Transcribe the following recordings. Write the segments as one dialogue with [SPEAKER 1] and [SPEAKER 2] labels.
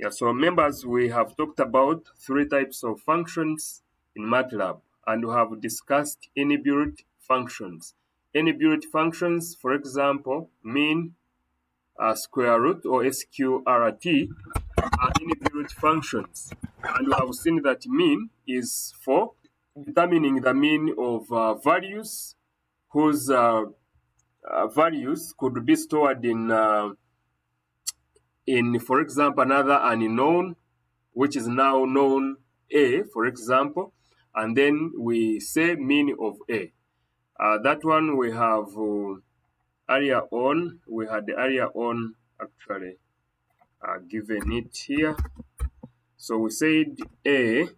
[SPEAKER 1] Yeah, so members, we have talked about three types of functions in MATLAB, and we have discussed inbuilt functions. Inbuilt functions, for example, mean, square root, or sqrt, are inbuilt functions. And we have seen that mean is for determining the mean of values whose values could be stored in, for example, another unknown, which is now known A, for example, and then we say mean of A. That one we have earlier on, we had earlier on actually given it here. So we said A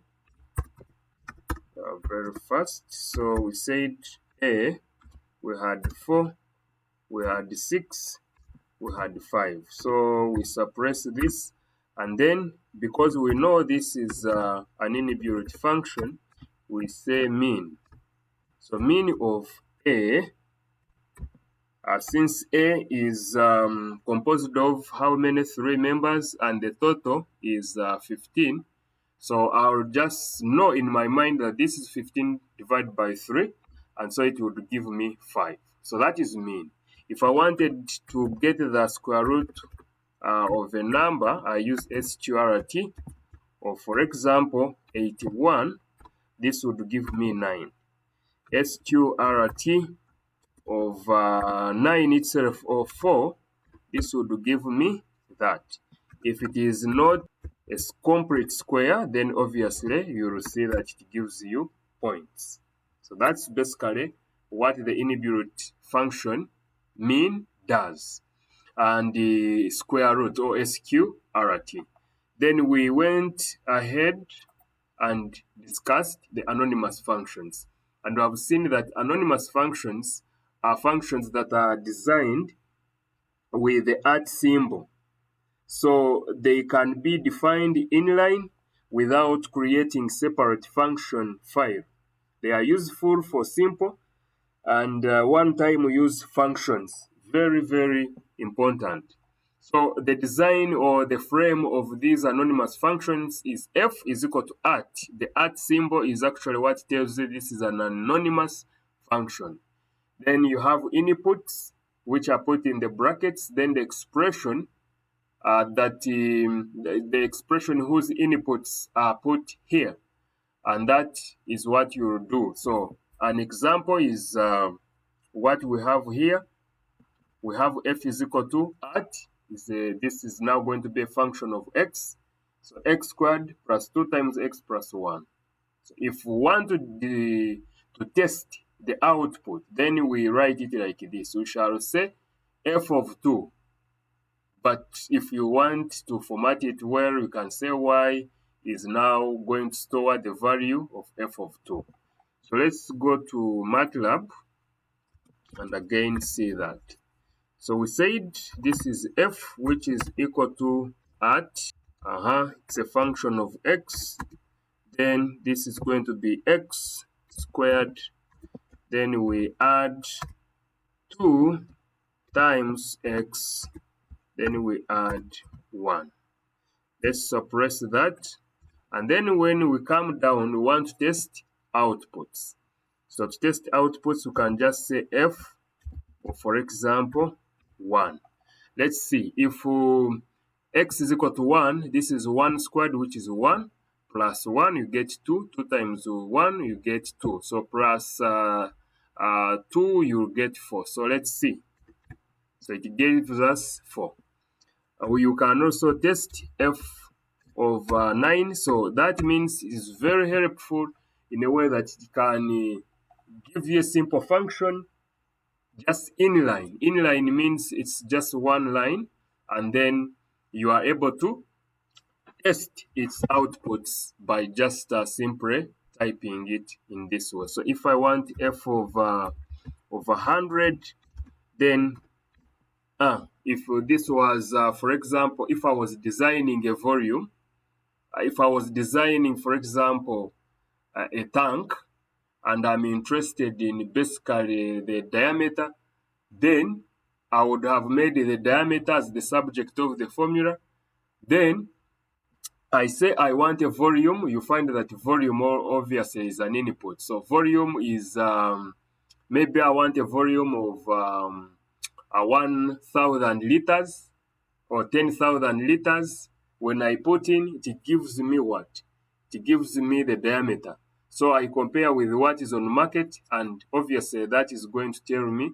[SPEAKER 1] very fast. So we said A, we had 4, we had 6, we had 5. So we suppress this, and then because we know this is an inbuilt function, we say mean. So mean of A, since A is composed of how many? 3 members, and the total is 15. So I'll just know in my mind that this is 15 divided by 3, and so it would give me 5. So that is mean. If I wanted to get the square root of a number, I use sqrt, or for example, 81, this would give me 9. Sqrt of 9 itself, or 4, this would give me that. If it is not a complete square, then obviously you will see that it gives you points. So that's basically what the inbuilt function mean does. And the square root, or sqrt. Then we went ahead and discussed the anonymous functions. And we have seen that anonymous functions are functions that are designed with the @ symbol. So they can be defined inline without creating separate function file. They are useful for simple and one-time use functions. Very, very important. So the design or the frame of these anonymous functions is f is equal to @. The @ symbol is actually what tells you this is an anonymous function. Then you have inputs, which are put in the brackets. Then the expression the expression whose inputs are put here, and that is what you will do. So an example is what we have here. We have f is equal to @ this is now going to be a function of x. So x squared plus 2 times x plus 1. So if we want to test the output, then we write it like this. We shall say f of 2. But if you want to format it well, you can say y is now going to store the value of f of 2. So let's go to MATLAB and again see that. So we said this is f, which is equal to @ it's a function of x. Then this is going to be x squared. Then we add 2 times x. Then we add 1. Let's suppress that. And then when we come down, we want to test outputs. So to test outputs, we can just say f, or for example, 1. Let's see. If x is equal to 1, this is 1 squared, which is 1, plus 1, you get 2. 2 times 1, you get 2. So plus 2, you get 4. So let's see. So it gives us 4. You can also test f of 9. So that means it's very helpful in a way that it can give you a simple function just inline. Inline means it's just one line, and then you are able to test its outputs by just simply typing it in this way. So if I want f of 100, then if this was, for example, if I was designing a volume, if I was designing, for example, a tank, and I'm interested in basically the diameter, then I would have made the diameter as the subject of the formula. Then I say I want a volume, you find that volume obviously is an input. So volume is maybe I want a volume of 1,000 liters or 10,000 liters. When I put in, it gives me what? It gives me the diameter. So I compare with what is on market, and obviously that is going to tell me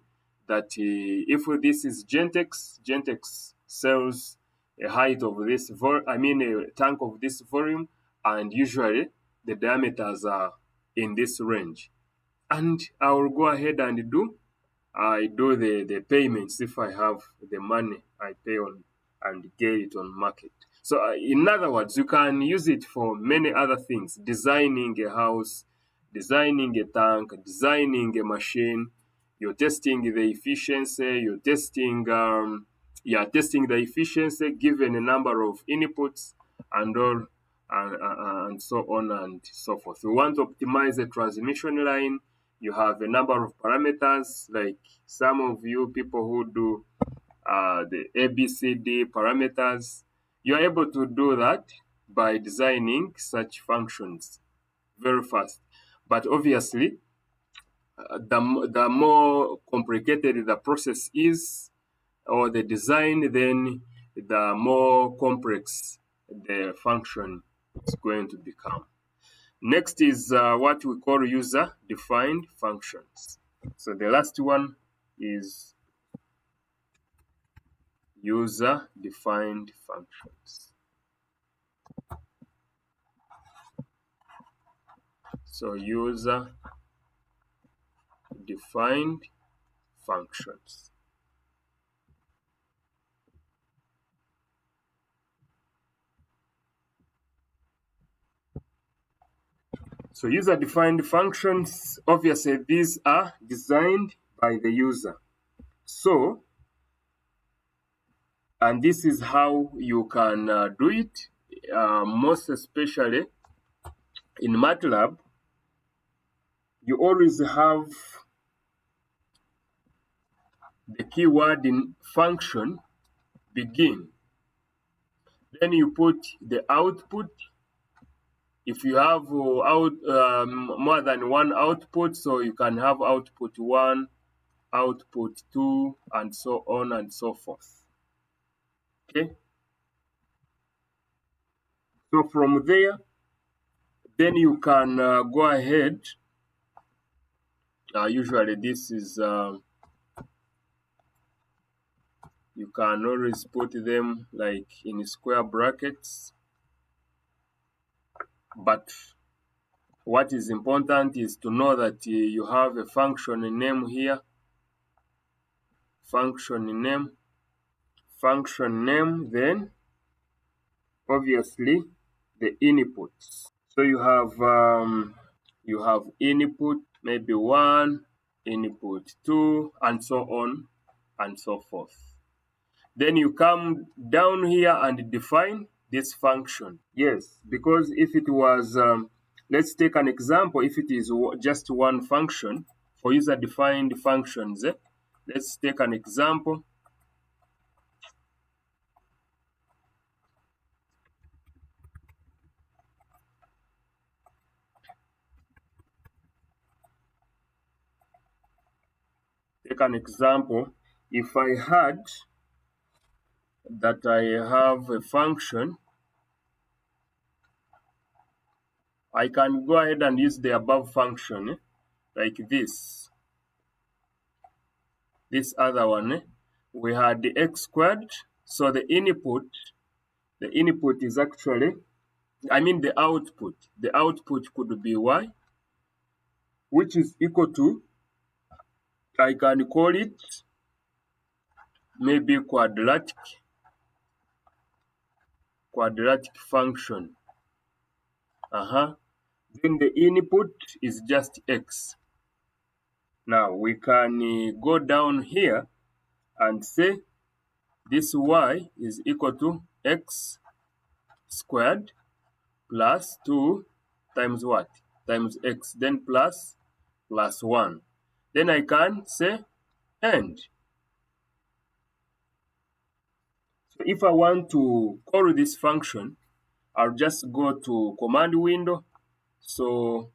[SPEAKER 1] that if this is Gentex, Gentex sells a height of this, a tank of this volume, and usually the diameters are in this range. And I will go ahead and do the payments if I have the money I pay on and get it on market. So in other words, you can use it for many other things: designing a house, designing a tank, designing a machine. You're testing the efficiency. Testing the efficiency given a number of inputs and all, and so on and so forth. You want to optimize a transmission line. You have a number of parameters, like some of you people who do the ABCD parameters. You're able to do that by designing such functions very fast. But obviously, the more complicated the process is, or the design, then the more complex the function is going to become. Next is what we call user-defined functions. So the last one is user-defined functions. So user-defined functions. So user-defined functions, obviously these are designed by the user. So, and this is how you can do it, most especially in MATLAB. You always have the keyword in function begin. Then you put the output. If you have more than one output, so you can have output 1, output 2, and so on and so forth. Okay. So from there, then you can go ahead. Usually this is, you can always put them like in square brackets. But what is important is to know that you have a function name here. Function name, then obviously the inputs. So you have input maybe 1, input 2, and so on and so forth. Then you come down here and define this function. Yes, because if it was, let's take an example. If it is just one function for user-defined functions, let's take an example. Take an example. If I had that I have a function, I can go ahead and use the above function like this. This other one, we had the x squared. So the input is actually, the output. The output could be y, which is equal to, I can call it maybe quadratic function. Then the input is just x. Now we can go down here and say this y is equal to x squared plus 2 times what? Times x, then plus 1. Then I can say end. So if I want to call this function, I'll just go to command window. So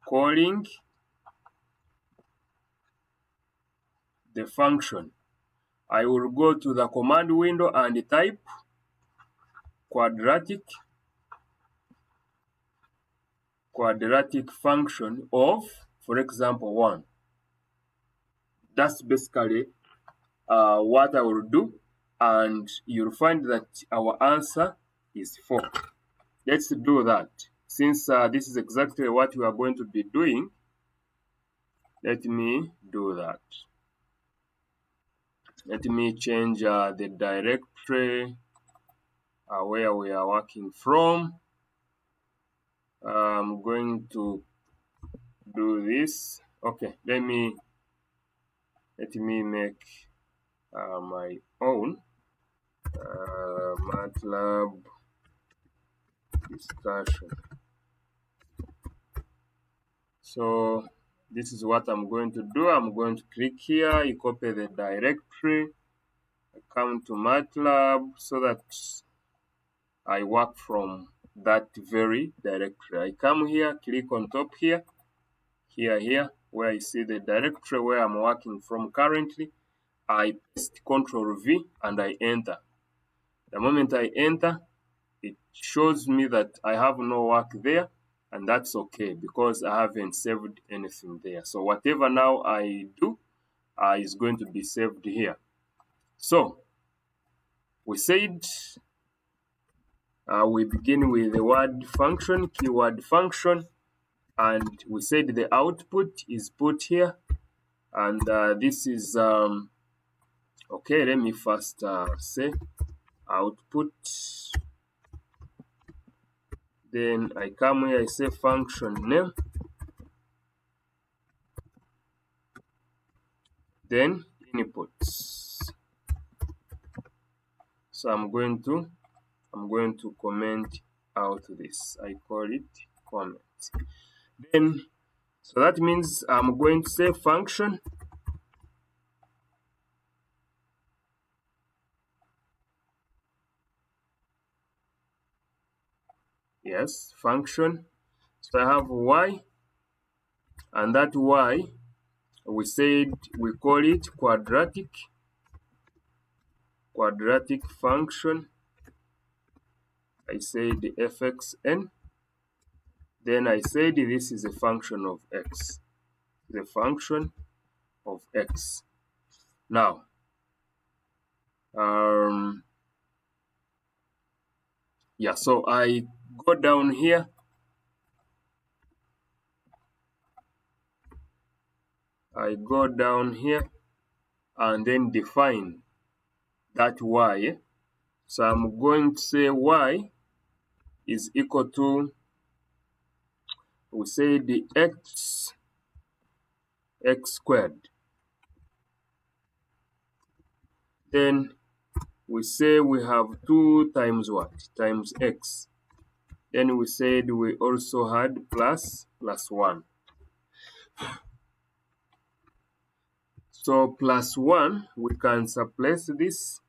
[SPEAKER 1] calling the function, I will go to the command window and type quadratic function of, for example, 1. That's basically what I will do, and you'll find that our answer is 4. Let's do that. Since this is exactly what we are going to be doing, let me do that. Let me change the directory where we are working from. I'm going to do this. Okay, let me make my own MATLAB discussion. So this is what I'm going to do. I'm going to click here, you copy the directory, I come to MATLAB so that I work from that very directory. I come here, click on top here, where I see the directory where I'm working from currently. I paste Ctrl V and I enter. The moment I enter, it shows me that I have no work there, and that's okay because I haven't saved anything there. So whatever now I do is going to be saved here. So we said we begin with the word function, keyword function, and we said the output is put here, and this is okay. Let me first say output. Then I come here, I say function name, then inputs. So I'm going to comment out this. I call it comment. Then so that means I'm going to say function yes, function. So I have y, and that y we said we call it quadratic function. I said the fxn. Then I said this is a function of x. The function of x. Now, yeah, so I go down here. I go down here and then define that y. So I'm going to say y is equal to, we say the x squared. Then we say we have 2 times what? Times x. Then we said we also had plus 1. So plus 1, we can subtract this,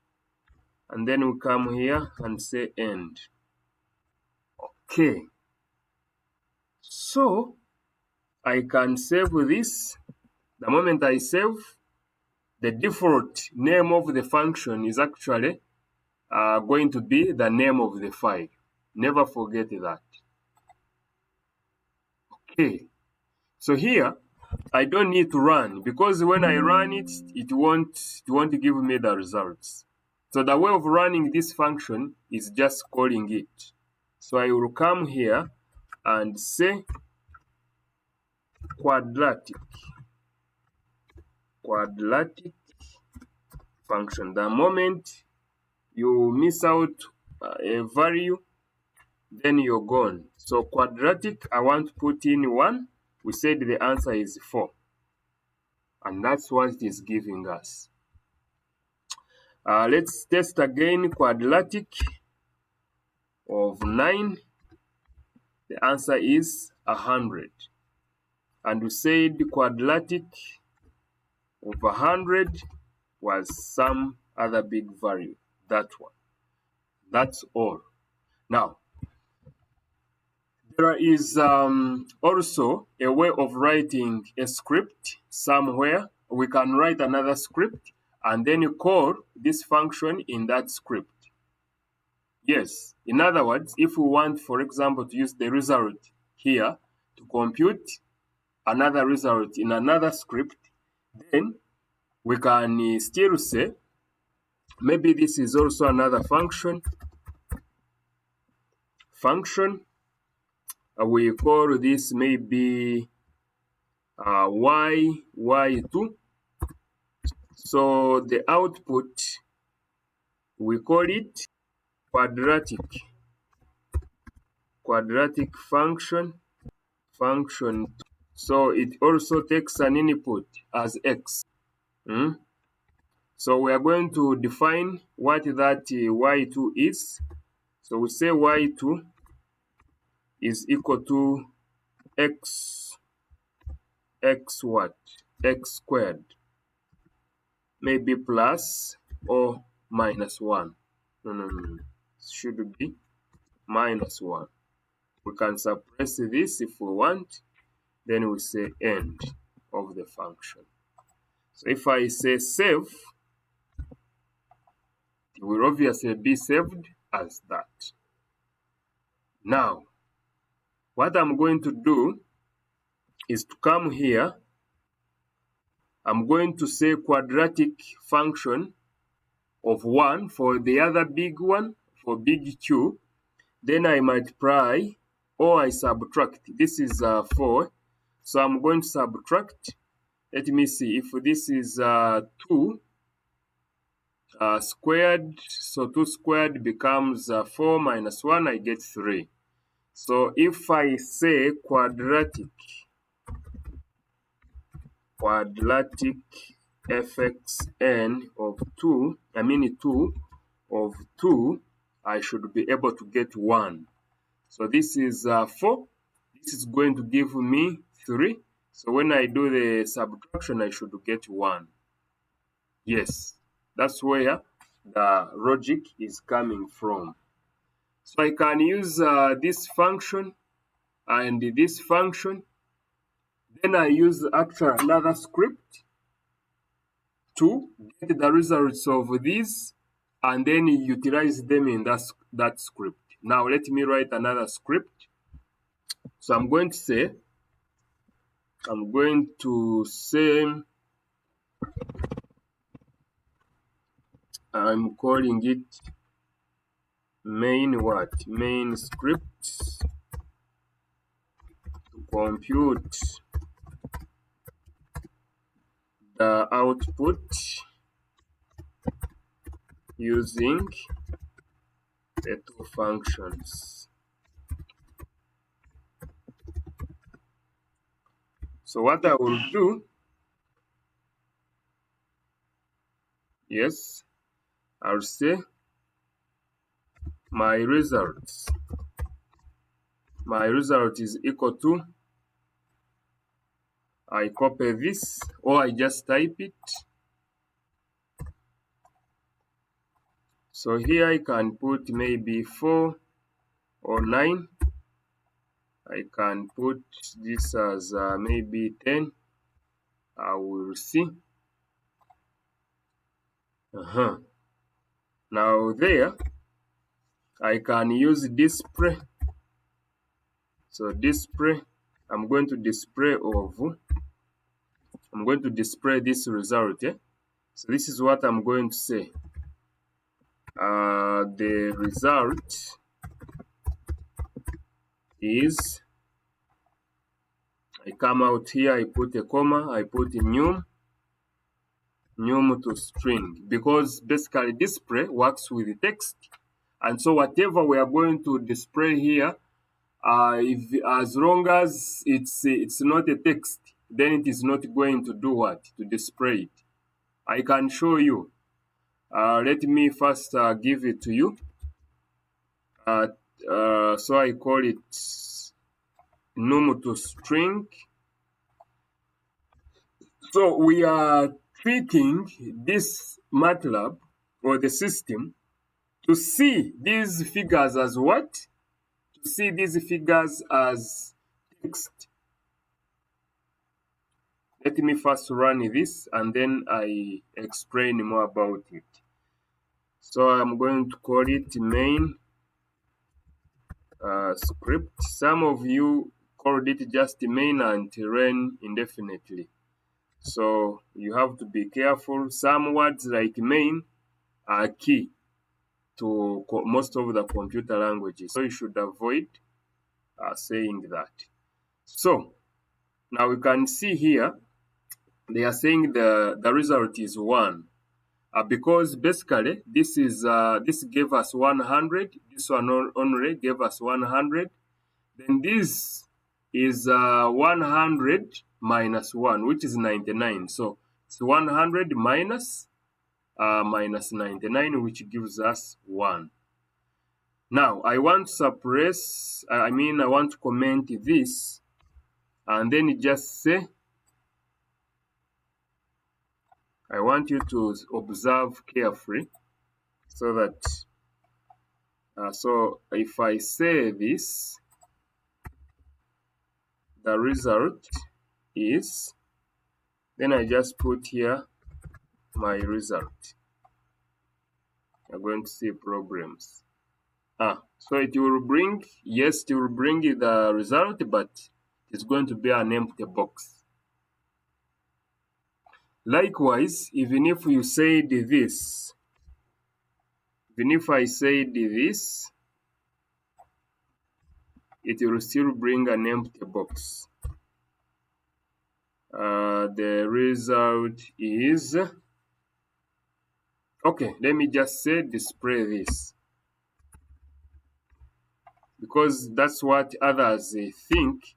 [SPEAKER 1] and then we come here and say end. Okay. So I can save this. The moment I save, the default name of the function is actually going to be the name of the file. Never forget that. Okay. So here, I don't need to run, because when I run it, it won't give me the results. So the way of running this function is just calling it. So I will come here and say quadratic function. The moment you miss out a value, then you're gone. So quadratic, I want to put in 1. We said the answer is 4. And that's what it is giving us. Let's test again. Quadratic of 9. The answer is 100. And we said quadratic of 100 was some other big value. That one. That's all. Now, there is also a way of writing a script somewhere. We can write another script and then you call this function in that script. Yes, in other words, if we want, for example, to use the result here to compute another result in another script, then we can still say, maybe this is also another function. We call this maybe y2. So the output, we call it quadratic function. So it also takes an input as x. So we are going to define what that y2 is. So we say y2 is equal to x squared, maybe plus or minus 1. No. It should be minus 1. We can suppress this if we want. Then we say end of the function. So if I say save, it will obviously be saved as that. Now, what I'm going to do is to come here. I'm going to say quadratic function of 1 for the other big one, for big Q. Then I multiply or I subtract. This is 4. So I'm going to subtract. Let me see if this is 2 squared. So 2 squared becomes 4 minus 1, I get 3. So if I say quadratic fxn of 2, I mean 2 of 2, I should be able to get 1. So this is 4. This is going to give me 3. So when I do the subtraction, I should get 1. Yes, that's where the logic is coming from. So I can use this function and this function. Then I use actually another script to get the results of these and then utilize them in that script. Now let me write another script. So I'm going to say I'm calling it main script to compute the output using the two functions. So what I will do, yes, I'll say my result is equal to, I copy this or I just type it. So here I can put maybe 4 or 9. I can put this as maybe 10. I will see. Now there, I can use display. So display, I'm going to display this result. So this is what I'm going to say. The result is, I come out here, I put a comma, I put a num to string, because basically display works with the text, and so whatever we are going to display here, as long as it's not a text, then it is not going to do what? To display it. I can show you. Let me first give it to you. So I call it num to string. So we are treating this MATLAB or the system to see these figures as what? see these figures as text. Let me first run this and then I explain more about it. So I'm going to call it main script. Some of you called it just main and ran indefinitely. So you have to be careful. Some words like main are key to most of the computer languages. So you should avoid saying that. So now we can see here, they are saying the result is 1. Because basically this gave us 100, this one only gave us 100, then this is 100 minus 1, which is 99. So it's 100 minus 99, which gives us 1. Now I want to suppress, I want to comment this, and then just say, I want you to observe carefully so that, so if I say this, the result is, then I just put here my result. You're going to see problems. So it will bring, yes, it will bring the result, but it's going to be an empty box. Likewise, even if you said this, even if I said this, it will still bring an empty box. The result is, okay, let me just say display this, because that's what others think,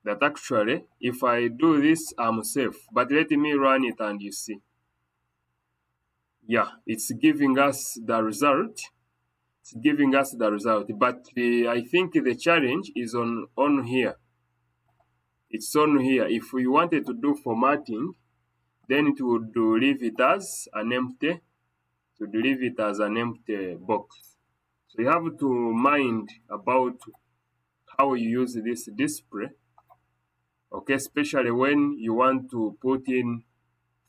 [SPEAKER 1] that actually if I do this I'm safe. But let me run it and you see. Yeah, it's giving us the result. It's giving us the result, but I think the challenge is on here. It's on here. If we wanted to do formatting, then it would leave it as an empty, box. So you have to mind about how you use this display, okay, especially when you want to put in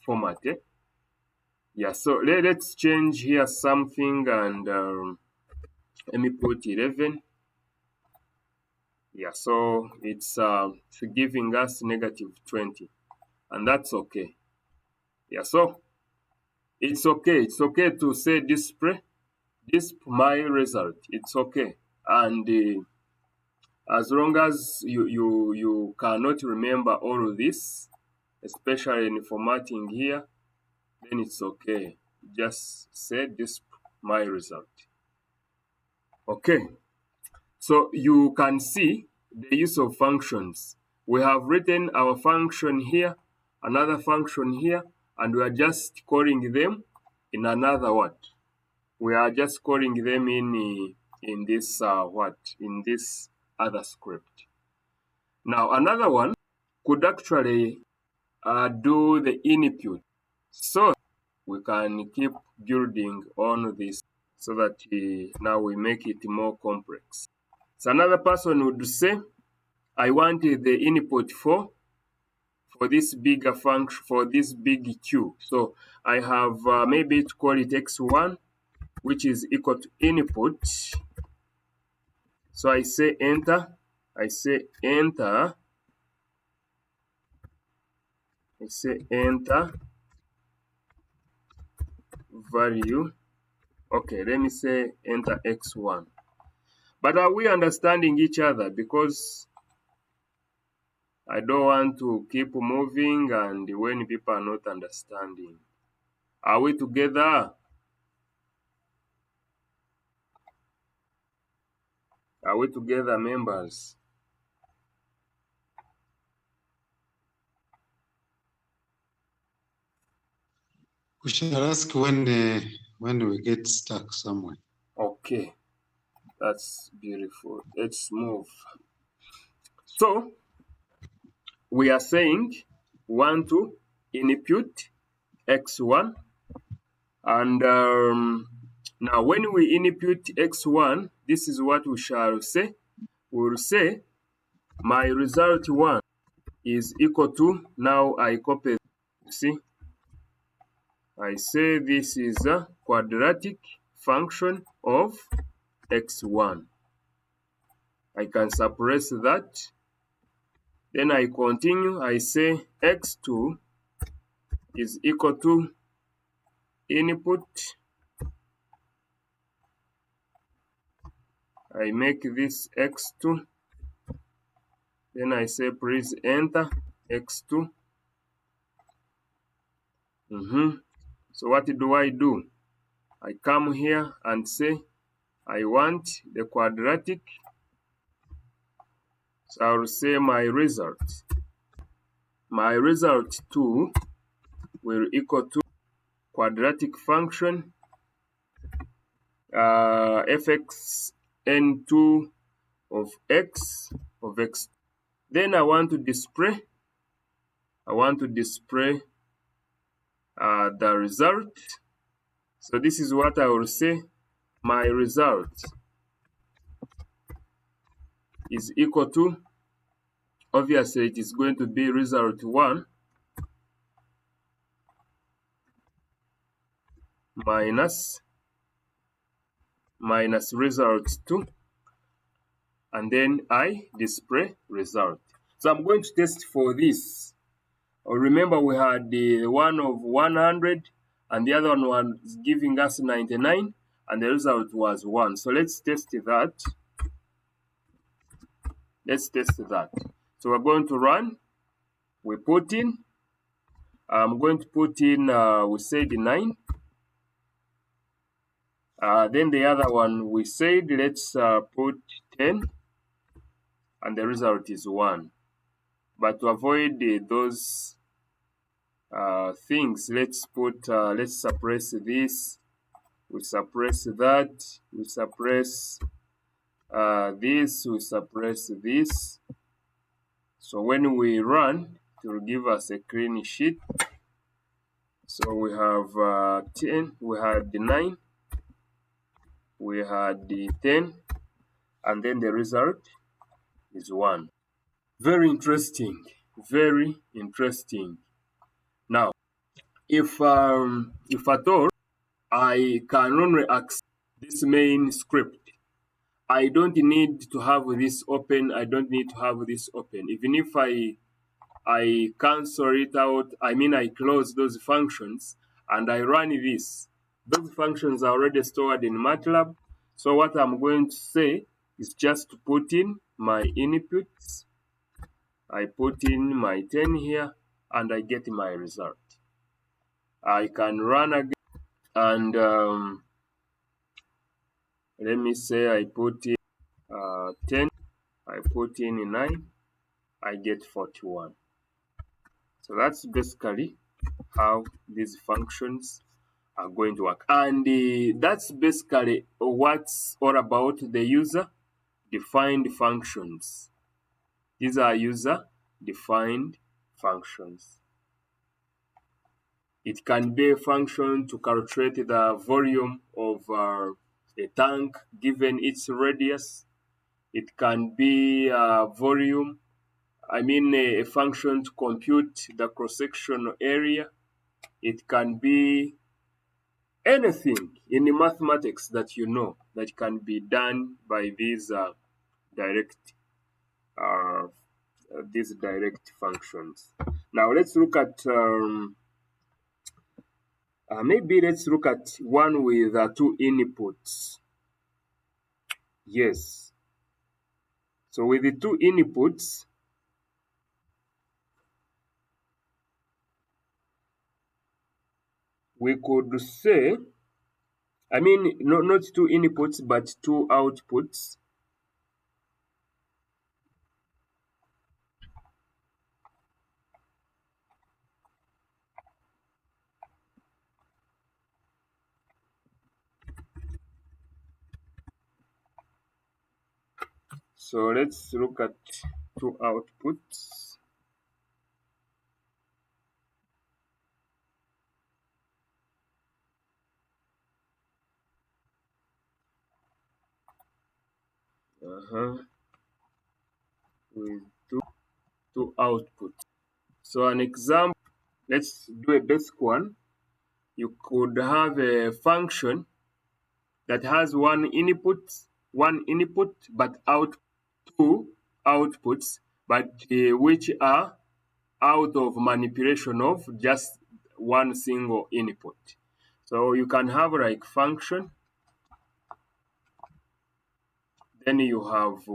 [SPEAKER 1] format. Yeah, so let's change here something, and let me put 11. Yeah, so it's giving us -20, and that's okay. Yeah, so it's okay to say display my result. It's okay, and as long as you cannot remember all of this, especially in formatting here, then it's okay. Just say display my result. Okay, so you can see the use of functions. We have written our function here, another function here, and we are just calling them in another word. We are just calling them in this in this other script. Now another one could actually do the input, so we can keep building on this so that now we make it more complex. So another person would say, I want the input for this bigger function, for this big Q. So I have maybe to call it x1, which is equal to input. So I say enter, I say enter value. Okay, let me say enter x1. But are we understanding each other? Because I don't want to keep moving and when people are not understanding. Are we together? Are we together, members?
[SPEAKER 2] We shall ask when we get stuck somewhere.
[SPEAKER 1] Okay, that's beautiful. Let's move. So we are saying we want to input x1, and now when we input x1, this is what we shall say. we'll say my result 1 is equal to, now I copy, see, I say this is a quadratic function of x1. I can suppress that. Then I continue, I say x2 is equal to input. I make this x2. Then I say please enter x2. So what do? I come here and say I want the quadratic. So I will say my result 2 will equal to quadratic function fxn2 of x. Then I want to display the result. So this is what I will say. My result is equal to, obviously it is going to be result 1 minus result 2, and then I display result. So I'm going to test for this. Remember we had the one of 100 and the other one was giving us 99 and the result was 1. So let's test that. So we're going to run. We put in, I'm going to put in, we said 9. Then the other one we said let's put 10 and the result is 1. But to avoid those things, let's suppress this, we suppress that, we suppress this, we suppress this. So when we run, it will give us a clean sheet. So we have 10, we had the 9, we had the 10, and then the result is 1. Very interesting, very interesting. Now, if at all I can only access this main script, I don't need to have this open. Even if I cancel it out, I mean I close those functions and I run this, those functions are already stored in MATLAB. So what I'm going to say is just to put in my inputs. I put in my 10 here and I get my result. I can run again and let me say I put in 10, I put in 9, I get 41. So that's basically how these functions are going to work. And that's basically what's all about the user-defined functions. These are user-defined functions. It can be a function to calculate the volume of a tank given its radius. It can be a volume, a function to compute the cross-sectional area. It can be anything in the mathematics that you know that can be done by these direct functions. Now let's look at maybe let's look at one with 2 inputs. Yes. So with the 2 inputs, we could say, not 2 inputs, but 2 outputs. So let's look at 2 outputs. with two outputs. So an example, let's do a basic one. You could have a function that has one input but two outputs, but which are out of manipulation of just one single input. So you can have like function, then you have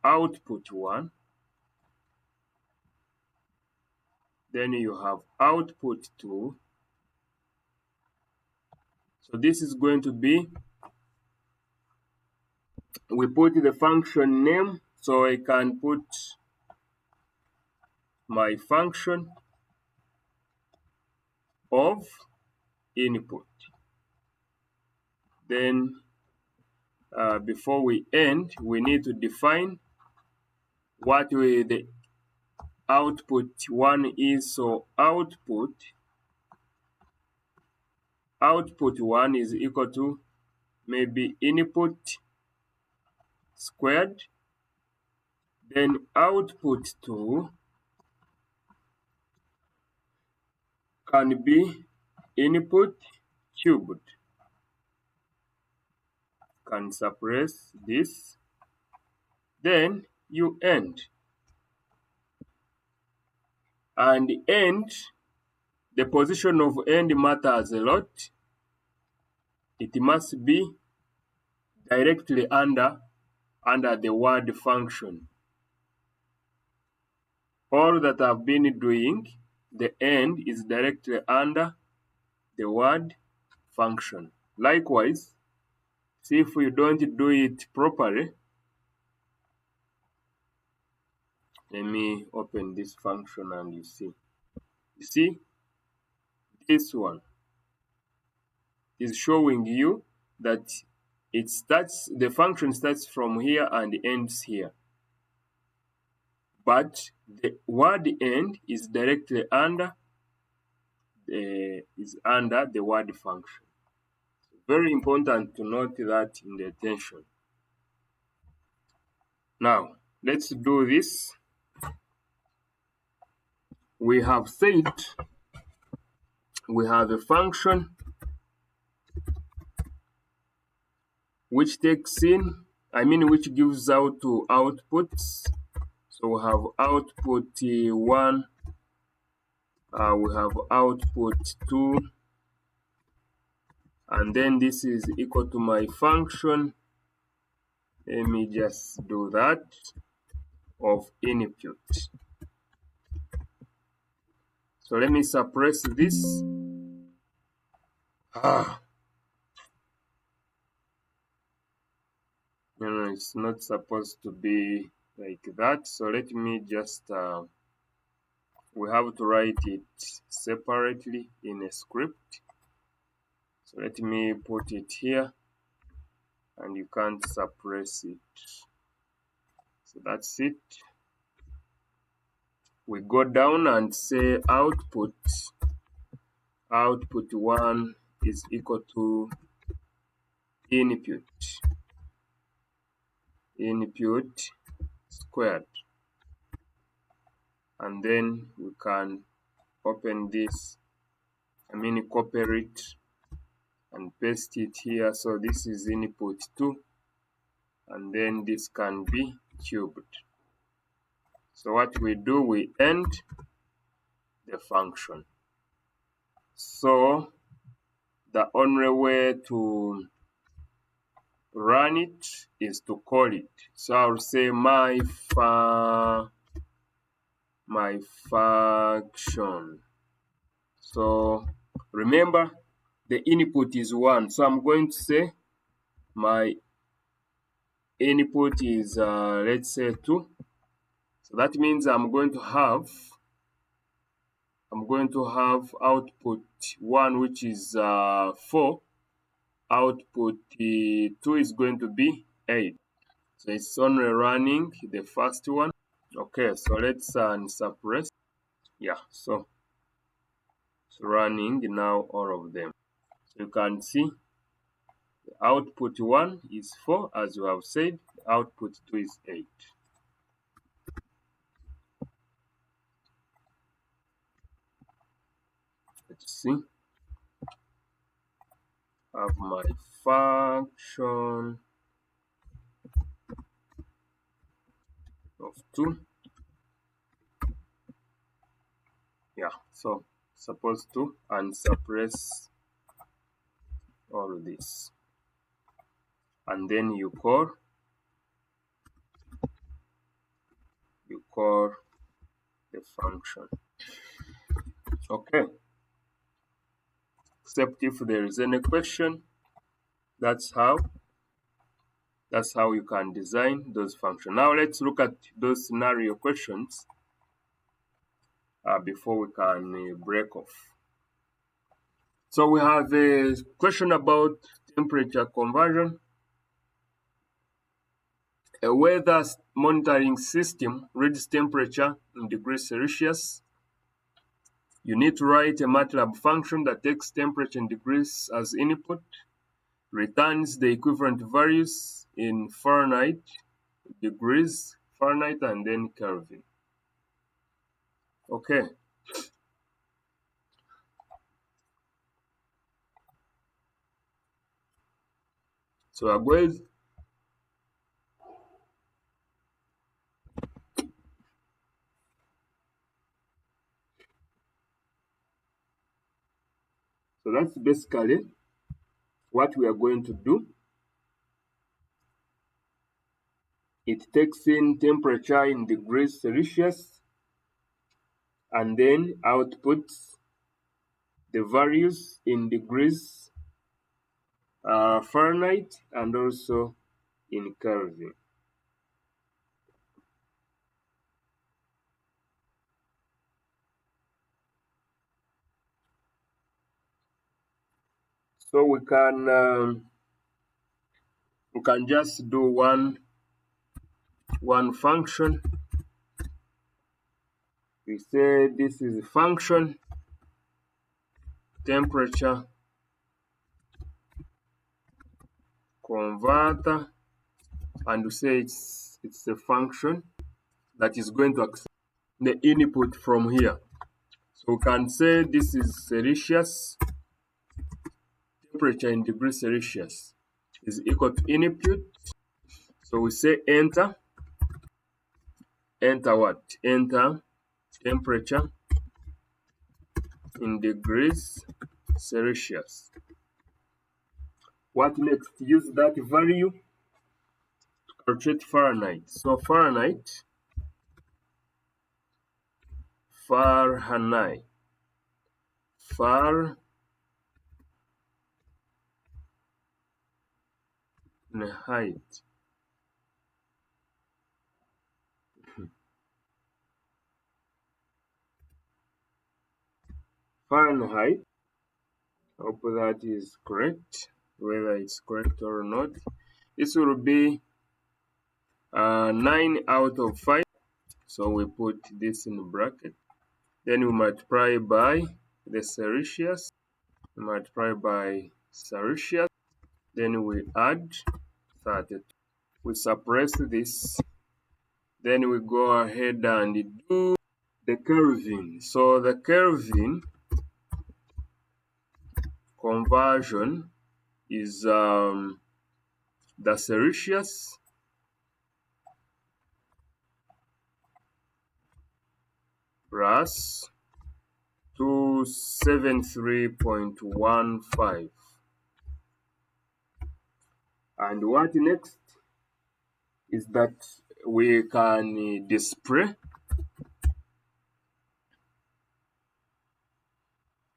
[SPEAKER 1] output 1, then you have output 2. So this is going to be, we put the function name, so I can put my function of input. Then before we end, we need to define what the output 1 is. So output 1 is equal to maybe input squared, then output 2 can be input cubed. Can suppress this, then you end. And end, the position of end matters a lot. It must be directly under the word function. All that I've been doing, the end is directly under the word function. Likewise, see if you don't do it properly. Let me open this function and you see. You see, this one is showing you that the function starts from here and ends here. But the word end is directly under the word function. Very important to note that in the attention. Now, let's do this. We have said we have a function which takes in, which gives out two outputs. So we have output 1, we have output 2, and then this is equal to my function. Let me just do that, of input. So let me suppress this. It's not supposed to be like that. So let me just, we have to write it separately in a script. So let me put it here, and you can't suppress it. So that's it. We go down and say output 1 is equal to input squared, and then we can open this, copy it and paste it here. So this is input 2, and then this can be cubed. So what we do, we end the function. So the only way to run it is to call it. So I'll say my function. So remember, the input is 1. So I'm going to say my input is let's say 2. So that means I'm going to have output 1, which is 4. Output 2 is going to be 8. So it's only running the first one. Okay, so let's suppress. Yeah, so it's running now all of them. So you can see the output 1 is 4, as you have said. Output 2 is 8. Let's see. Have my function of 2. Yeah, so supposed to and suppress all this, and then you call the function. Okay, except if there is any question, that's how you can design those functions. Now let's look at those scenario questions before we can break off. So we have a question about temperature conversion. A weather monitoring system reads temperature in degrees Celsius. You need to write a MATLAB function that takes temperature in degrees as input, returns the equivalent values in Fahrenheit, degrees Fahrenheit, and then Kelvin. Okay. So I'm going. So that's basically what we are going to do. It takes in temperature in degrees Celsius and then outputs the values in degrees Fahrenheit and also in Kelvin. So we can just do one function. We say this is a function temperature converter, and we say it's a function that is going to accept the input from here. So we can say this is Celsius, temperature in degrees Celsius is equal to input. So we say enter what? Enter temperature in degrees Celsius. What next? Use that value to calculate Fahrenheit. So Fahrenheit Fahrenheit Fahrenheit. Hope that is correct. Whether it's correct or not, this will be 9 out of 5. So we put this in bracket. Then we multiply by the Celsius. We multiply by Celsius. Then we add 30. We suppress this. Then we go ahead and do the Kelvin. So the Kelvin conversion is the Celsius plus 273.15. And what next is that we can display.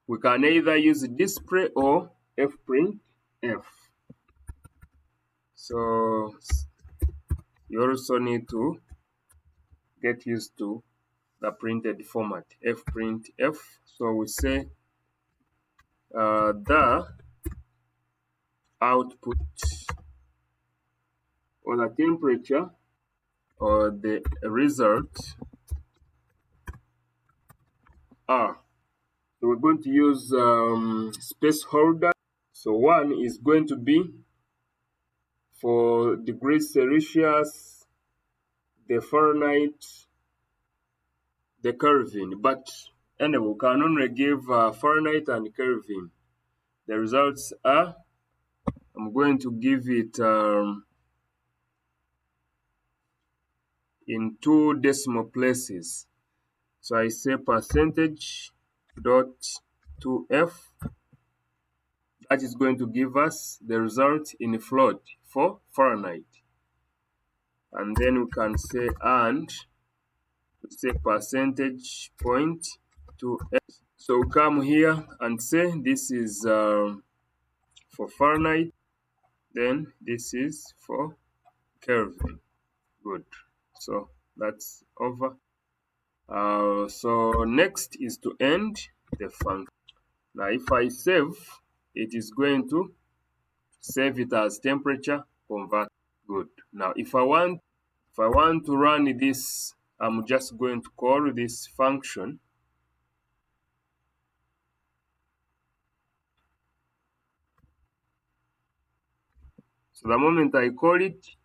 [SPEAKER 1] We can either use display or fprintf. So you also need to get used to the printed format, fprintf. So we say the output or the temperature or the result are. So we're going to use space holder. So one is going to be for degrees Celsius, the Fahrenheit, the Kelvin, but enable, we can only give Fahrenheit and Kelvin. The results are, I'm going to give it in 2 decimal places. So I say percentage dot 2f. That is going to give us the result in float for Fahrenheit. And then we can say and say percentage point 2f. So we come here and say this is for Fahrenheit, then this is for Kelvin. Good. So that's over. So next is to end the function. Now if I save, it is going to save it as temperature convert. Good. Now if I want to run this, I'm just going to call this function. So the moment I call it,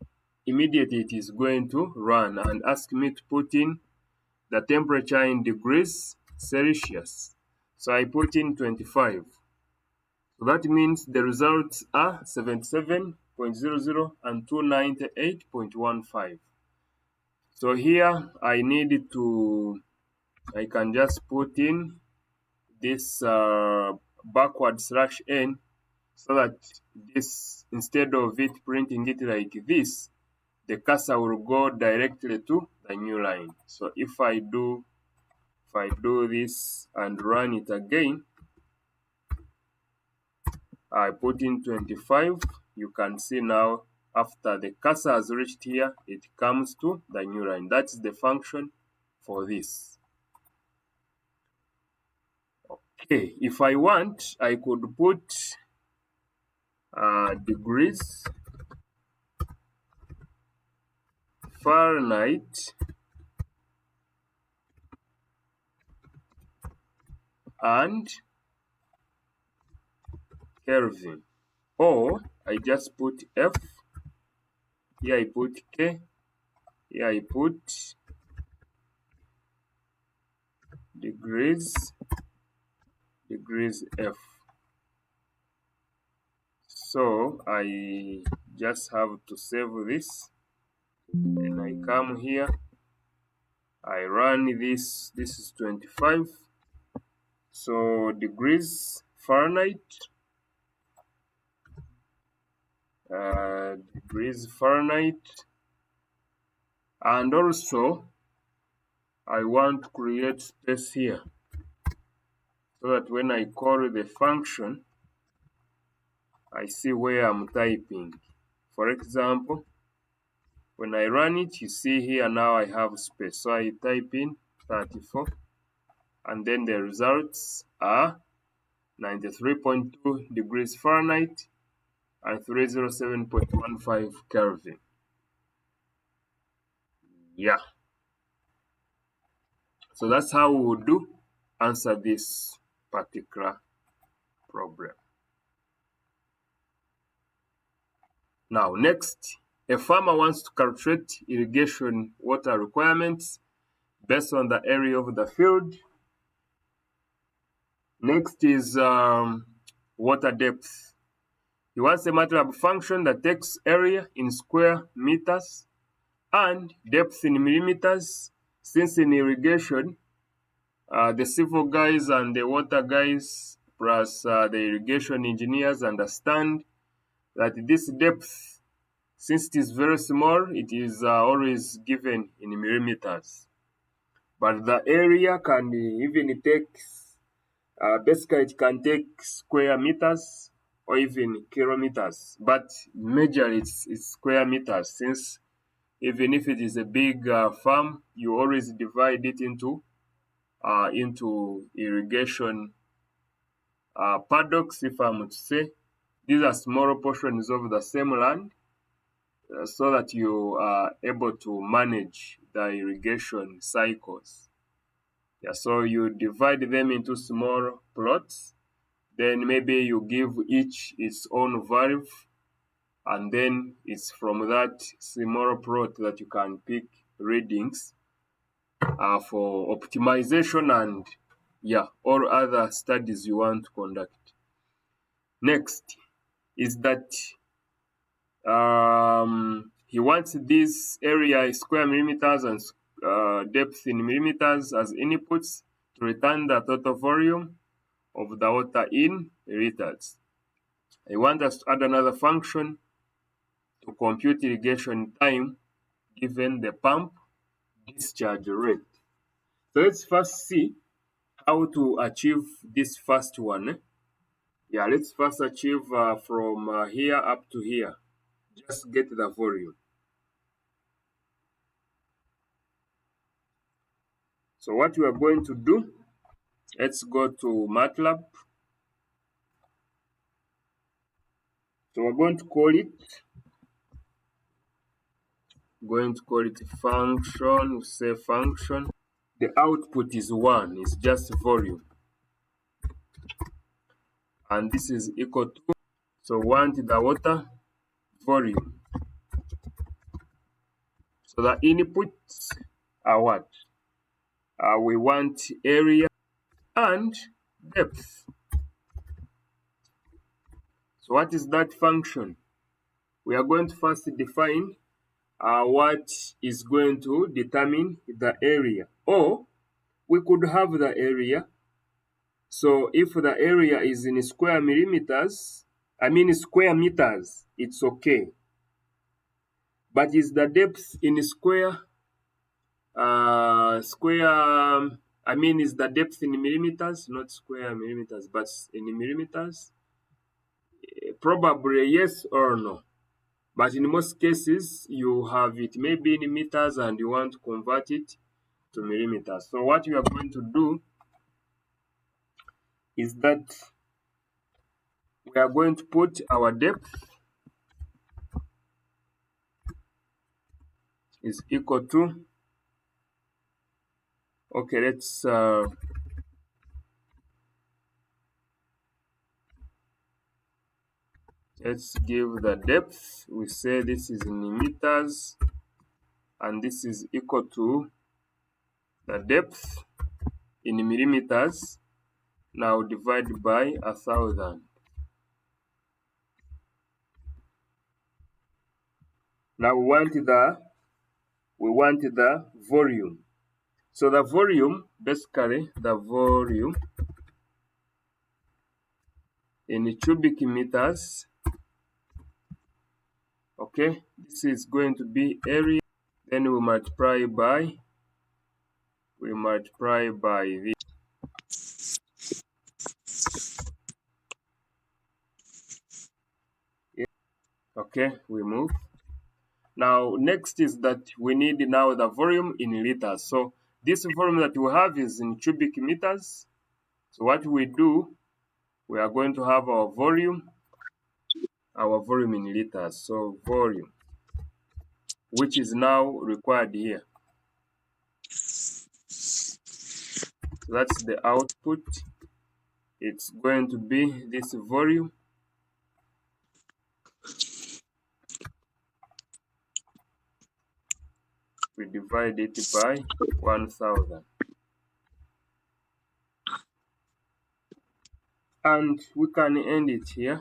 [SPEAKER 1] immediately it is going to run and ask me to put in the temperature in degrees Celsius. So I put in 25. So that means the results are 77.00 and 298.15. So here I can just put in this backward /n, so that this, instead of it printing it like this, the cursor will go directly to the new line. So if I do this and run it again, I put in 25. You can see now after the cursor has reached here, it comes to the new line. That's the function for this. Okay, if I want, I could put degrees Fahrenheit and Kelvin, or I just put F, here I put K, here I put degrees F. So I just have to save this, and I come here, I run this. This is 25. So degrees Fahrenheit, and also I want to create space here, so that when I call the function, I see where I'm typing. For example, when I run it, you see here now I have space. So I type in 34, and then the results are 93.2 degrees Fahrenheit and 307.15 Kelvin. Yeah. So that's how we would answer this particular problem. Now, next, a farmer wants to calculate irrigation water requirements based on the area of the field. Next is water depth. He wants a MATLAB function that takes area in square meters and depth in millimeters. Since in irrigation, the civil guys and the water guys plus the irrigation engineers understand that this depth, since it is very small, it is always given in millimeters. But the area can even take, basically it can take square meters or even kilometers, but majorly it's square meters, since even if it is a big farm, you always divide it into irrigation paddocks, if I'm to say. These are smaller portions of the same land, so that you are able to manage the irrigation cycles. Yeah, so you divide them into small plots, then maybe you give each its own valve, and then it's from that small plot that you can pick readings for optimization and or other studies you want to conduct. Next is that he wants this area square millimeters and depth in millimeters as inputs to return the total volume of the water in liters. I want us to add another function to compute irrigation time given the pump discharge rate. So let's first see how to achieve this first one. Let's first achieve from here up to here. Just get the volume. So what we are going to do, let's go to MATLAB. So we're going to call it function. We say function. The output is 1, it's just volume. And this is equal to, so want the water volume. So the inputs are what? We want area and depth. So what is that function? We are going to first define what is going to determine the area. Or we could have the area. So if the area is in square meters, it's okay. But is the depth in is the depth in millimeters, not square millimeters, but in millimeters? Probably yes or no. But in most cases, you have it maybe in meters and you want to convert it to millimeters. So what you are going to do is that we are going to put our depth is equal to, okay, let's give the depth. We say this is in meters and this is equal to the depth in millimeters. Now divide by 1,000. Now we want the volume. So the volume, basically the volume in cubic meters. Okay, this is going to be area. Then we multiply by this. Okay, we move. Now next is that we need now the volume in liters. So this volume that we have is in cubic meters. So what we do, we are going to have our volume in liters. So volume, which is now required here. So that's the output. It's going to be this volume. We divide it by 1,000. And we can end it here.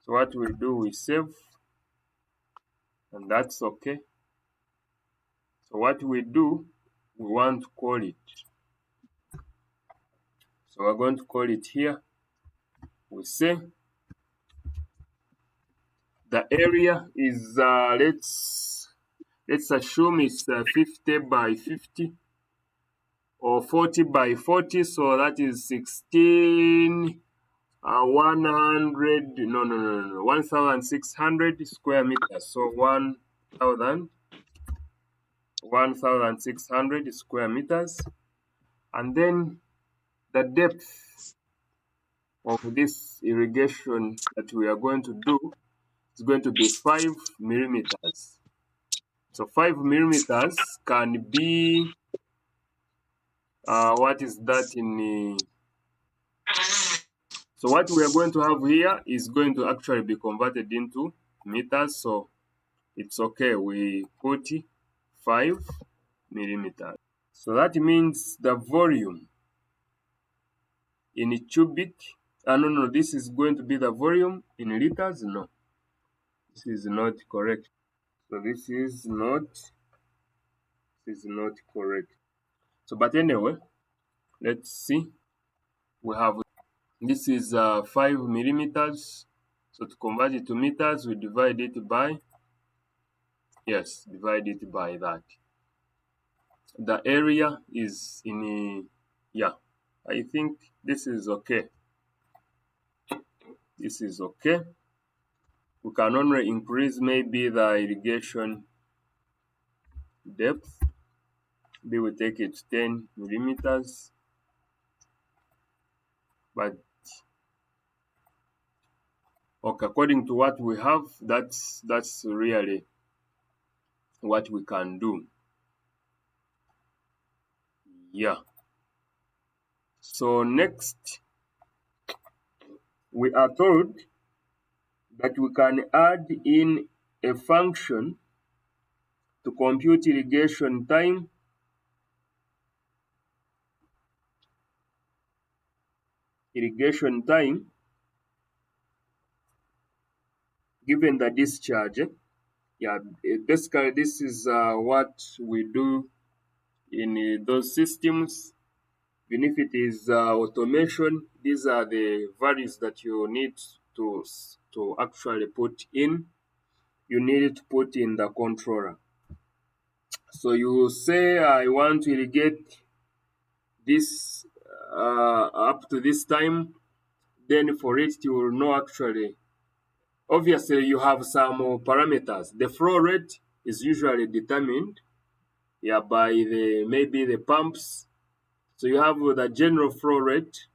[SPEAKER 1] So what we do, we save. And that's okay. So what we do, we want to call it. So we're going to call it here. We say the area is, let's assume it's 50 by 50 or 40 by 40. So that is 1,600 square meters. So 1,600 square meters. And then the depth of this irrigation that we are going to do is going to be 5 millimeters. So 5 millimeters can be, what is that in so what we are going to have here is going to actually be converted into meters. So it's okay, we put 5 millimeters. So that means the volume in cubic, no, this is going to be the volume in liters. No, this is not correct. So this is not correct. So but anyway, let's see. We have, this is 5 millimeters. So to convert it to meters, we divide it by, yes, divide it by that. The area is in, yeah, I think this is okay. This is okay. We can only increase maybe the irrigation depth. Maybe we take it 10 millimeters. But okay, according to what we have, that's really what we can do. Yeah. So next, we are told that we can add in a function to compute irrigation time given the discharge. Yeah, basically this is what we do in those systems. Even if it is automation, these are the values that you need to actually put in. You need to put in the controller. So you say I want to irrigate this up to this time. Then for it, you will know actually. Obviously, you have some parameters. The flow rate is usually determined, yeah, by maybe the pumps. So you have the general flow rate,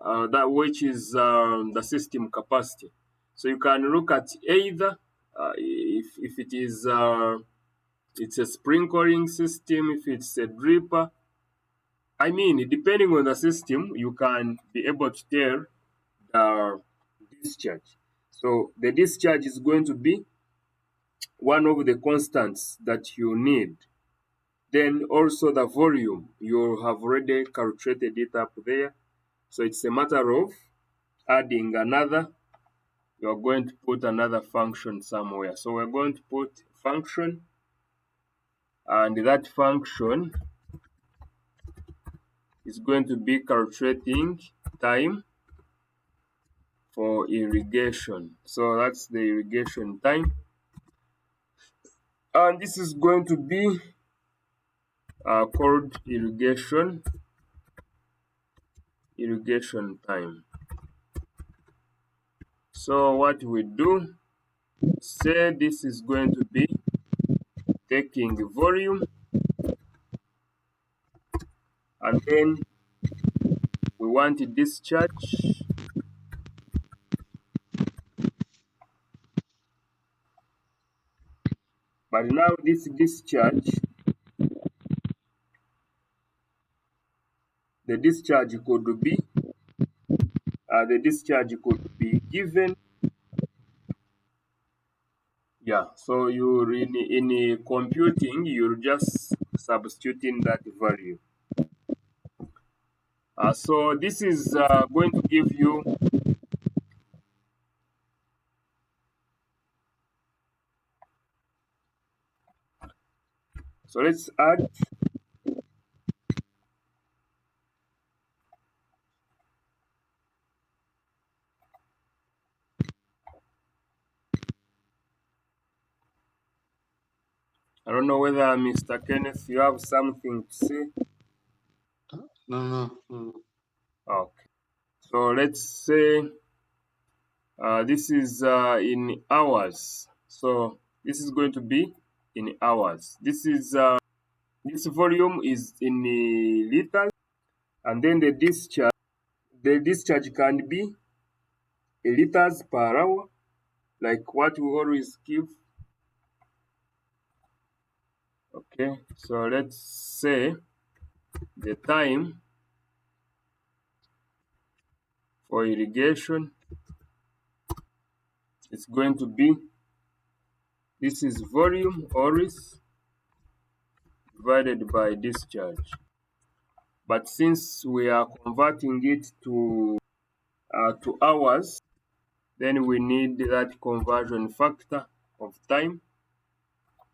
[SPEAKER 1] that which is the system capacity. So you can look at either if it is it's a sprinkling system, if it's a dripper. I mean, depending on the system, you can be able to tell the discharge. So the discharge is going to be one of the constants that you need. Then also the volume, you have already calculated it up there. So it's a matter of adding another. You're going to put another function somewhere. So we're going to put function, and that function is going to be calculating time for irrigation. So that's the irrigation time. And this is going to be called irrigation time. So what we do, say this is going to be taking the volume, and then we want to discharge. But now this discharge, the discharge could be given. Yeah, so you're in computing, you're just substituting that value. So this is going to give you so let's add I don't know whether Mr. Kenneth, you have something to say.
[SPEAKER 2] No.
[SPEAKER 1] Okay. So let's say this is in hours. So this is going to be in hours. This is this volume is in liters, and then the discharge can be liters per hour, like what we always give. Okay, so let's say the time for irrigation is going to be, this is volume always divided by discharge. But since we are converting it to hours, then we need that conversion factor of time,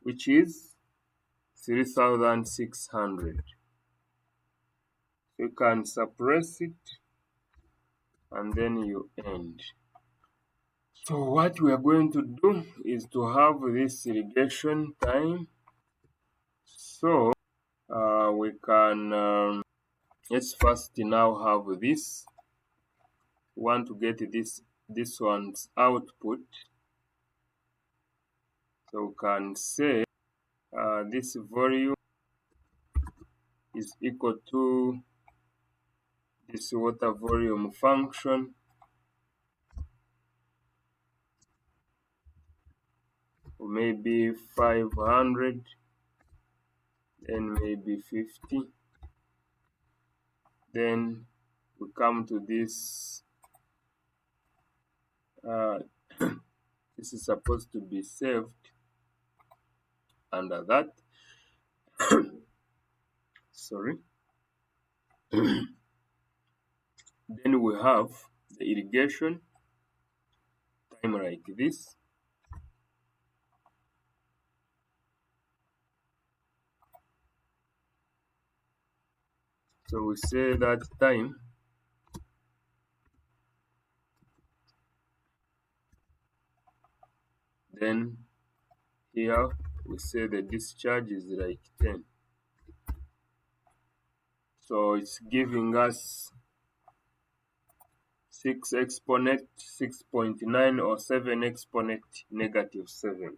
[SPEAKER 1] which is 3600. You can suppress it and then you end. So what we are going to do is to have this irrigation time. So we can let's first now have this. We want to get this one's output. So we can say this volume is equal to this water volume function, or maybe 500, then maybe 50. Then we come to this. This is supposed to be saved under that. Sorry. Then we have the irrigation time like this. So we say that time then here we say the discharge is like 10. So it's giving us 6 exponent 6.9 or 7 exponent negative 7.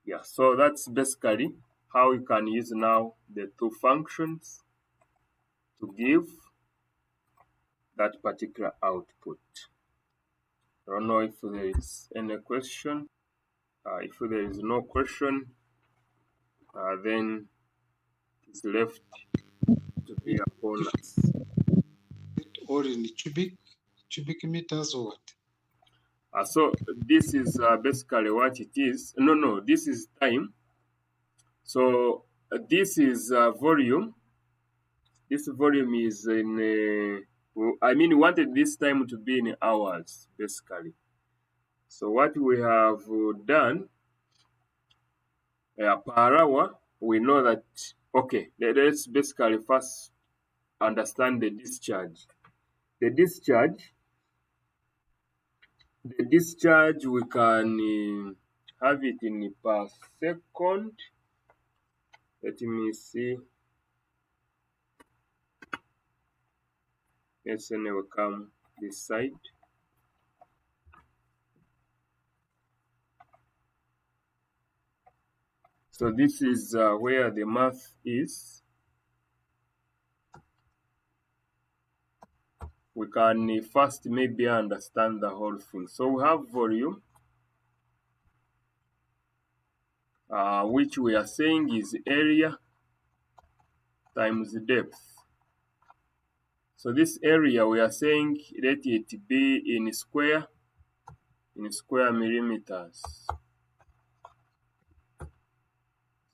[SPEAKER 1] Yeah, so that's basically how we can use now the two functions to give that particular output. I don't know if there is any question. If there is no question, then it's left to be upon us.
[SPEAKER 2] Or in cubic meters or what?
[SPEAKER 1] So this is basically what it is. No, this is time. So this is volume. This volume is in, I mean, we wanted this time to be in hours, basically. So what we have done, per hour, we know that, okay, let's basically first understand the discharge. The discharge, we can have it in per second. Let me see. Let's say we come this side. So this is where the math is. We can first maybe understand the whole thing. So we have volume, which we are saying is area times depth. So this area we are saying let it be in square millimeters.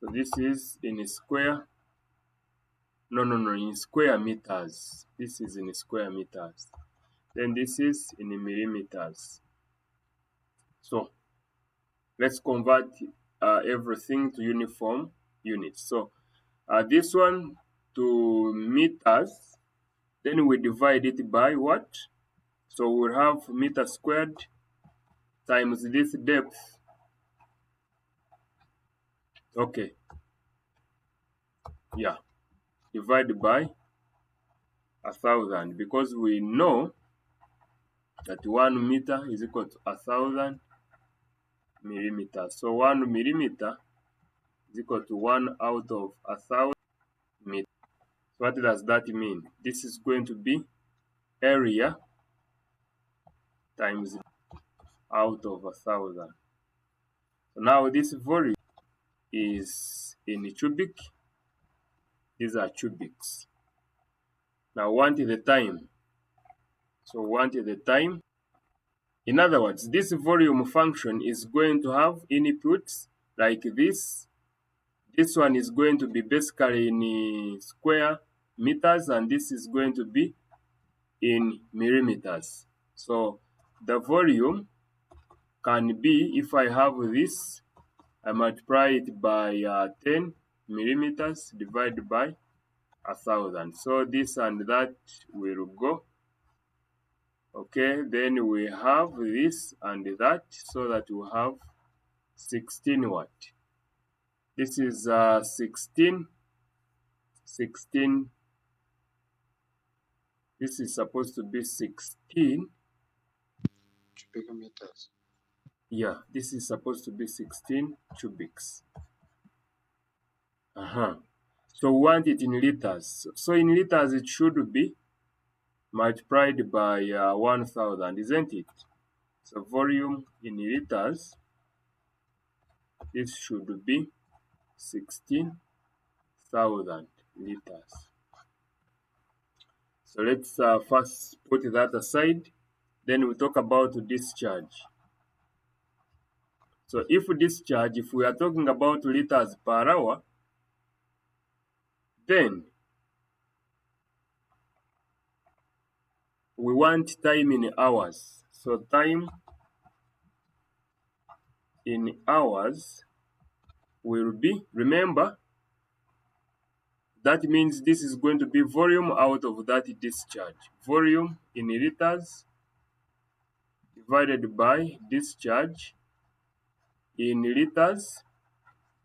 [SPEAKER 1] So this is in square. No, in square meters. This is in square meters. Then this is in millimeters. So let's convert everything to uniform units. So this one to meters, then we divide it by what? So we'll have meter squared times this depth. Okay. Yeah. Divide by 1,000, because we know that 1 meter is equal to 1,000 millimeters. So 1 millimeter is equal to 1 out of 1,000 meters. So what does that mean? This is going to be area times out of 1,000. So now this volume is in cubic. These are cubics. Now want the time. So want the time. In other words, this volume function is going to have inputs like this. This one is going to be basically in square meters, and this is going to be in millimeters. So the volume can be, if I have this, I multiply it by 10 millimeters divided by 1,000. So this and that will go. Okay, then we have this and that, so that we have 16 watt. This is 16. This is supposed to be 16
[SPEAKER 2] cubic meters.
[SPEAKER 1] Yeah, this is supposed to be 16 cubics. So we want it in liters. So in liters, it should be multiplied by 1,000, isn't it? So volume in liters, this should be 16,000 liters. So let's first put that aside. Then we talk about discharge. So if discharge, if we are talking about liters per hour, then we want time in hours. So time in hours will be, remember, that means this is going to be volume out of that discharge. Volume in liters divided by discharge in liters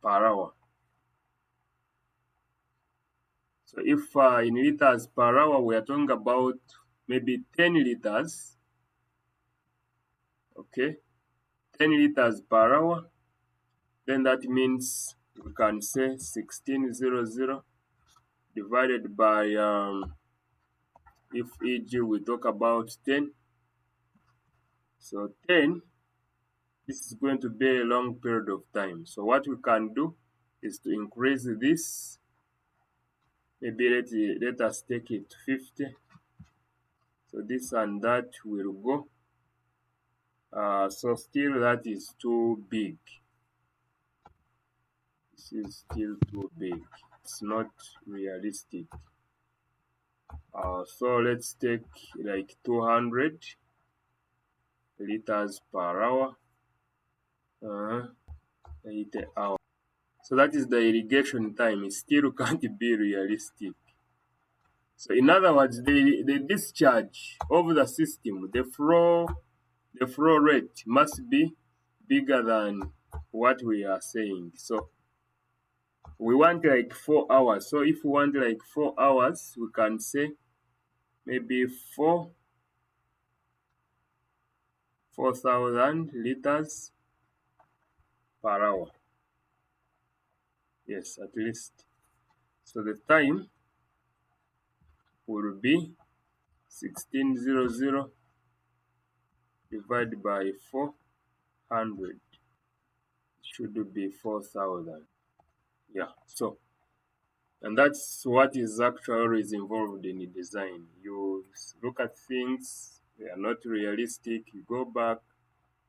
[SPEAKER 1] per hour. So if in liters per hour, we are talking about maybe 10 liters, okay, 10 liters per hour, then that means we can say 1600 divided by, if e.g. we talk about 10, so 10, this is going to be a long period of time. So what we can do is to increase this. Maybe let us take it to 50. So this and that will go. So still that is too big. This is still too big. It's not realistic. So let's take like 200 liters per hour. 80 hours. So that is the irrigation time. It still can't be realistic. So in other words, the discharge of the system, the flow rate must be bigger than what we are saying. So we want like 4 hours. So if we want like 4 hours, we can say maybe 4,000 liters per hour. Yes, at least. So the time will be 1600 divided by 400. It should be 4,000. Yeah, so, and that's what is actually involved in the design. You look at things, they are not realistic, you go back,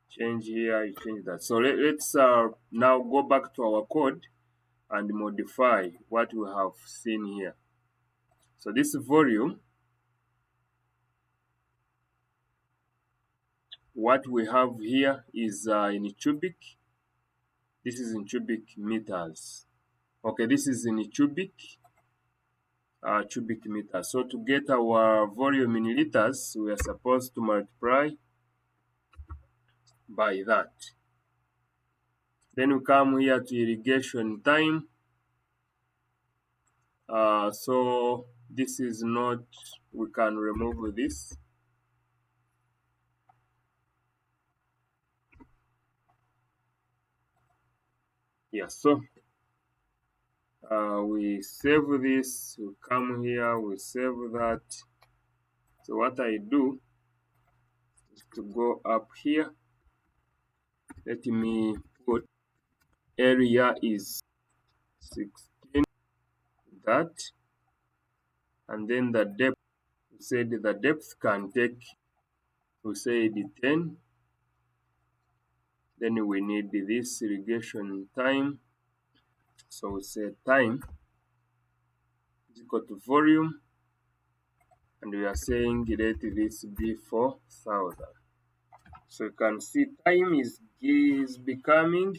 [SPEAKER 1] change here, you change that. So let's now go back to our code and modify what we have seen here. So this volume, what we have here is in cubic. This is in cubic meters. Okay, this is in cubic meters. So to get our volume in liters, we are supposed to multiply by that. Then we come here to irrigation time. So this is not, we can remove this. Yeah, so we save this, we come here, we save that. So what I do is to go up here. Let me put area is 16, that, and then the depth, we said the depth can take, we said 10. Then we need this irrigation time. So we say time is equal to volume, and we are saying let this be 4,000. So you can see time is becoming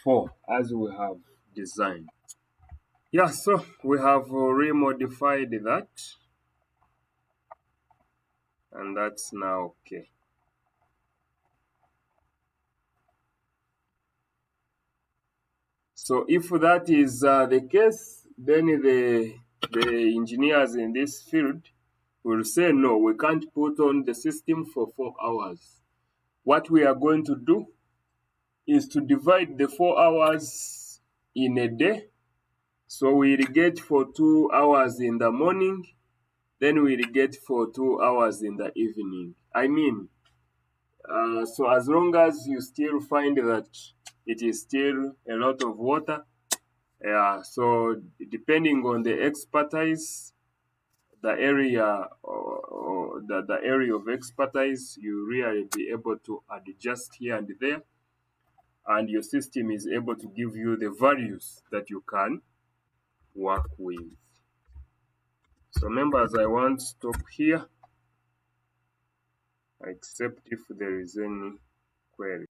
[SPEAKER 1] 4 as we have designed. Yeah, so we have remodified that, and that's now okay. So if that is the case, then the engineers in this field will say, no, we can't put on the system for 4 hours. What we are going to do is to divide the 4 hours in a day. So we irrigate for 2 hours in the morning, then we irrigate for 2 hours in the evening. I mean, so as long as you still find that it is still a lot of water, yeah, so depending on the expertise, the area or the area of expertise, you really be able to adjust here and there, and your system is able to give you the values that you can work with. So members, I won't stop here except if there is any query.